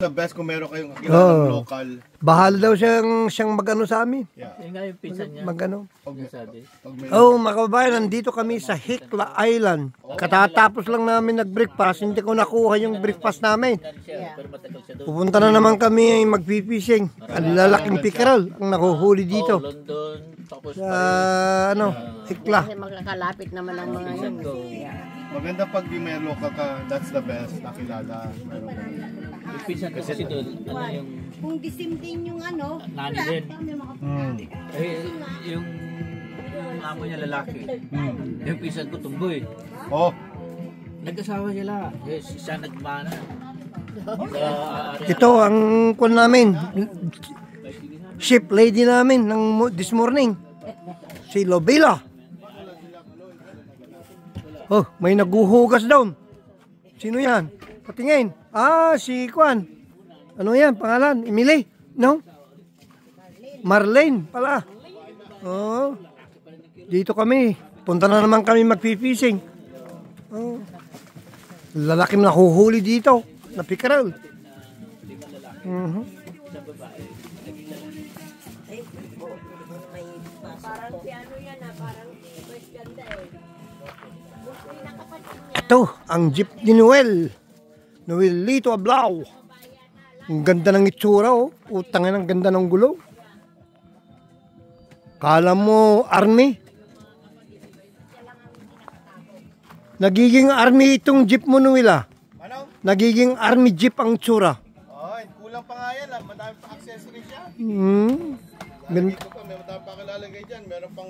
The best kung meron kayong kilalang local. Bahala daw siyang mag-ano sa amin. Yun nga yung pizza niya. Mag-ano. Sabi. Mga kababayan, nandito kami sa Hikla Island. Katatapos lang namin nag-breakfast. Hindi ko nakuha yung breakfast namin. Pupunta na naman kami ay magpipishing. Ang lalaking pickerel ang nakuhuli dito. London. Tapos Hikla. Kasi magkakalapit naman ang mga yun. Maganda pag di may local ka, that's the best. Nakilala. yung pizza ko kasi doon, yung... Kung disim din yung nani din. Yung amo niya lalaki. Yung pizza ko tumboy. Oh. Nag-asawa sila. Siya nagmana. Ito ang kun namin. Ship lady namin this morning. Si Lobila. Oh, may naguhugas doon. Sino yan? Patingin. Si Kwan. Ano yan? Pangalan? Emily? No? Marlene pala. Oh. Dito kami. Punta na naman kami magpipishing. Oh. Lalaki nahuhuli dito. Na pickerel. parang piano yan parang ganda Ito, ang jeep ni Noel. Noelito Ablao. Ang ganda ng itsura, oh. Utangin ang ganda ng gulong. Kala mo, army? Nagiging army itong jeep mo, Noel, ah. Ano? Nagiging army jeep ang itsura. Kulang pa nga yan, madami pa accessories siya. Ganda. May madami pa kalalagay dyan. Meron pang,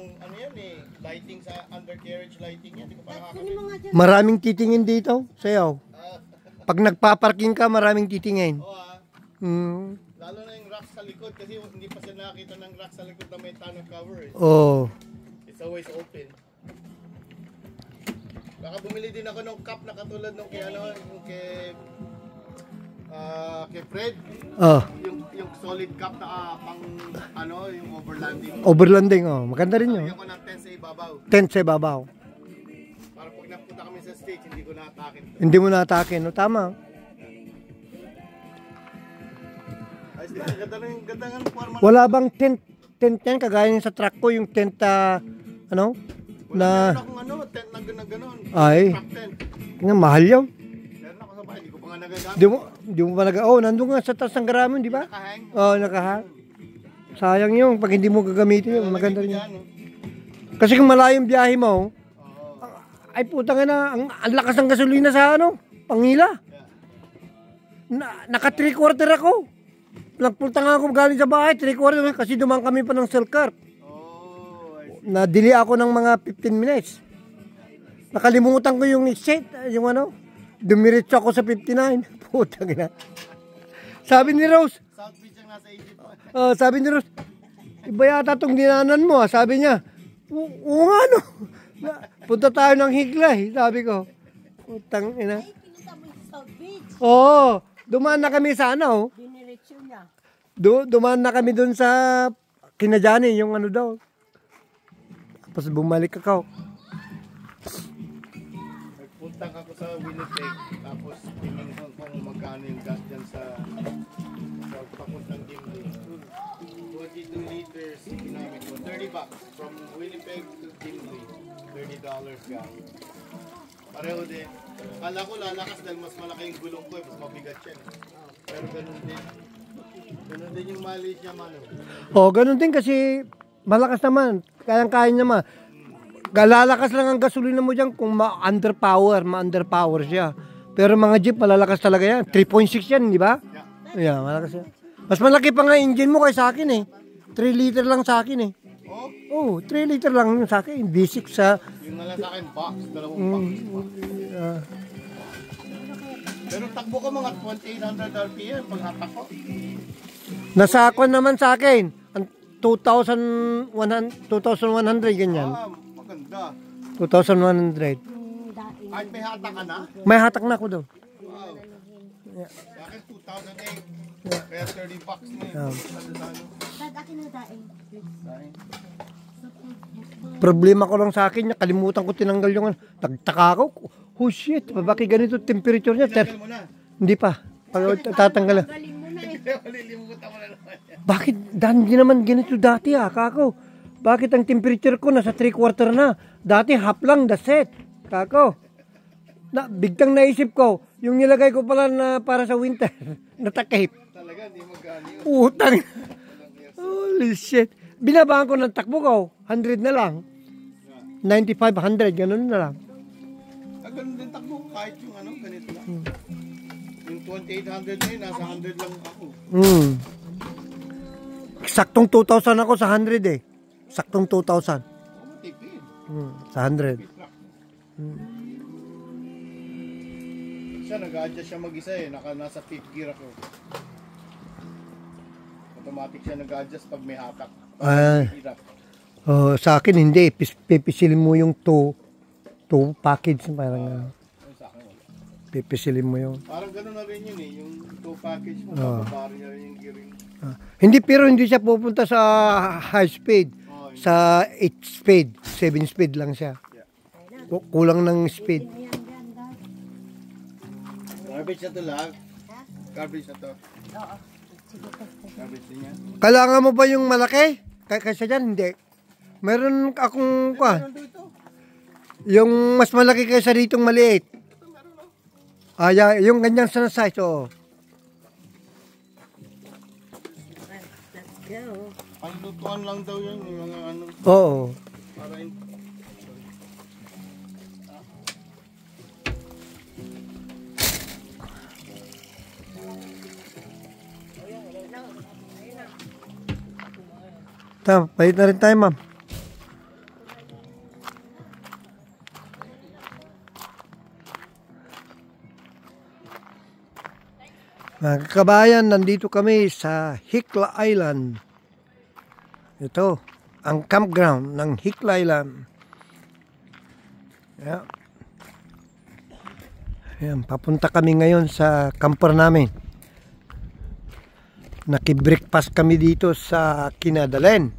lighting sa undercarriage lighting yan. Hindi ko pa nakakabit. Maraming titingin dito, sayaw. Pag nagpaparking ka, maraming titingin. Lalo na yung rack sa likod kasi hindi pa sila nakakita ng rack sa likod na may tonneau cover. It's always open. Baka bumili din ako ng cup na katulad nung kay Fred. Yung solid cup na yung overlanding. Overlanding, maganda rin yun. Lagyan ko ng tent sa ibabaw. Tent sa ibabaw. Para pag napunta kami sa stage, hindi ko na-atakin. Hindi mo na-atakin, no? Tama. Ganda ng forma. Wala bang tent yan? Kagaya sa truck ko, yung tent, Meron akong tent na gano'n. Ay. Truck tent. Nga, mahal yun. Meron ako sa bahay, hindi ko pa nga nagagamit. Di mo pa nandun nga sa taas ng garamon, di ba? Nakahang. Nakahang. Sayang yung pag hindi mo gagamitin yun, maganda rin yun. Kasi kung malayong biyahe mo, ay putang na, ang lakas ng gasolina sa pangila. Naka 3/4 ako. Nagpunta nga ako galing sa bahay, 3/4 kasi dumaan kami pa ng Selkart. Nadili ako ng mga 15 minutes. Nakalimutan ko yung exit, dumiretso ako sa 59. Putang ina. Sabi ni Rose, South Beach ang nasa Egypt. sabi ni Rose, iba yata itong dinanan mo. Sabi niya, oo nga punta tayo ng Hikla, sabi ko. Putang ina. Ay, pinunta mo yung South Beach. Oo, dumaan na kami sa Diniretso niya. Dumaan na kami dun sa Kinajani, yung daw. Tapos bumalik ako. Nagpunta ako sa Winnipeg, tapos tingin ko kung magkano yung gas dyan sa papuntang Gimli. 22 liters, ginamit ko. $30 from Winnipeg to Gimli. $30 gas. Pareho din. Kala ko lalakas dahil mas malaki yung gulong ko, mas mabigat yan. Pero ganun din. Ganun din yung mileage niya, Mano. Ganun din kasi malakas naman. Kayang-kaya naman. Lalakas lang ang gasolina mo dyan kung ma-underpower siya. Pero mga jeep, malalakas talaga yan. 3.6 yan, di ba? Yeah, malakas yan. Mas malaki pa nga engine mo kaysa akin 3 liter lang sa akin Oh, 3 liter lang yung sa akin. V6 sa... Yung nga lang sa akin, box. Dalawang box. Pero takbo ko mga 2,800 RPM pag hatak ko. Nasa ako naman sa akin. 2,100 ganyan. Maganda. 2,100. Kahit may hatak ka na? May hatak na ako doon. Wow. Sa akin 2,008. Kaya $30 na yun. Dad, akin na daing. Problema ko lang sa akin, kalimutan ko tinanggal yung nagtaka ako. Oh shit, bakit ganito temperature niya? Tinanggal mo na? Hindi pa. Pag tatanggal. Galing mo na eh. Malilimutan mo na naman yan. Bakit hindi naman ganito dati kako? Bakit ang temperature ko nasa 3/4 na? Dati half lang, that's it. Kako. Bigtang naisip ko, yung nilagay ko pala na para sa winter, natakip. Talaga, di magkano yun. Utang. Holy shit. Binabaan ko ng takbo ko, 100 na lang. 95, 100, ganun na lang. Ganun din takbo, kahit yung ano, ganito lang. Yung 2800 na yun, nasa 100 lang ako. Saktong 2,000 ako sa 100 eh. Saktong 2,000. Ako matipid. Sa 100. Siya, nag-adjust siya mag-isa eh. Nasa 5th gear ako. Automatic siya nag-adjust pag may hatak. Hirap. Sa akin hindi. Pipisilin mo yung 2 package. Parang Sa akin, wala. pipisilin mo yung... Parang gano'n na rin yun eh. Yung 2 package mo, babari na rin yung gearing. Pero hindi siya pupunta sa high speed. Sa 8 speed. 7 speed lang siya. Kulang ng speed. Garbage na to lang. Garbage na to. Oo. Garbage din yan. Kailangan mo ba yung malaki? Kaysa dyan, hindi. Meron akong Meron dito. yung mas malaki kaysa ditong maliit. Yung ganyang sana size, oo. Let's go. Panglutuan lang daw yan. Yung mga ano. Oo. Para Palit na rin tayo, ma'am. Mga kabayan, nandito kami sa Hikla Island. Ito, ang campground ng Hikla Island. Yeah. Ayan, papunta kami ngayon sa camper namin. Naki-breakfast kami dito sa Kinadalen.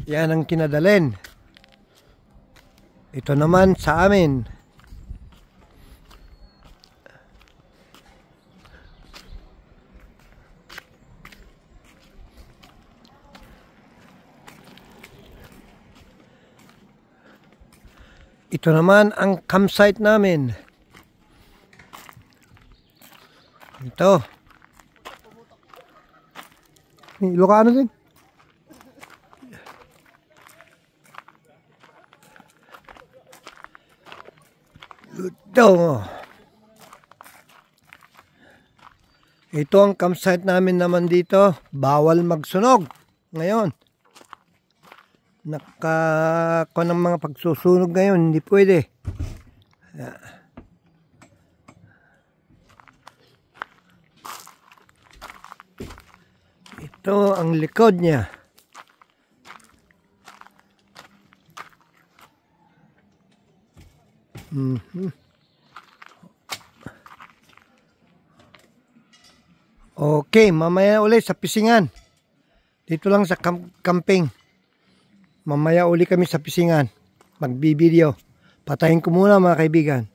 Yan ang Kinadalen. Ito naman sa amin. Ito naman ang campsite namin. Ito. Ilocano din. Ito ang campsite namin naman dito. Bawal magsunog. Ngayon. Nakakuha ng mga pagsusunog ngayon. Hindi pwede. Ito ang likod niya. Okay, mamaya ulit sa Pisingan. Dito lang sa camping. Mamaya uli kami sa Pisingan. Magbibideo. Patayin ko muna mga kaibigan.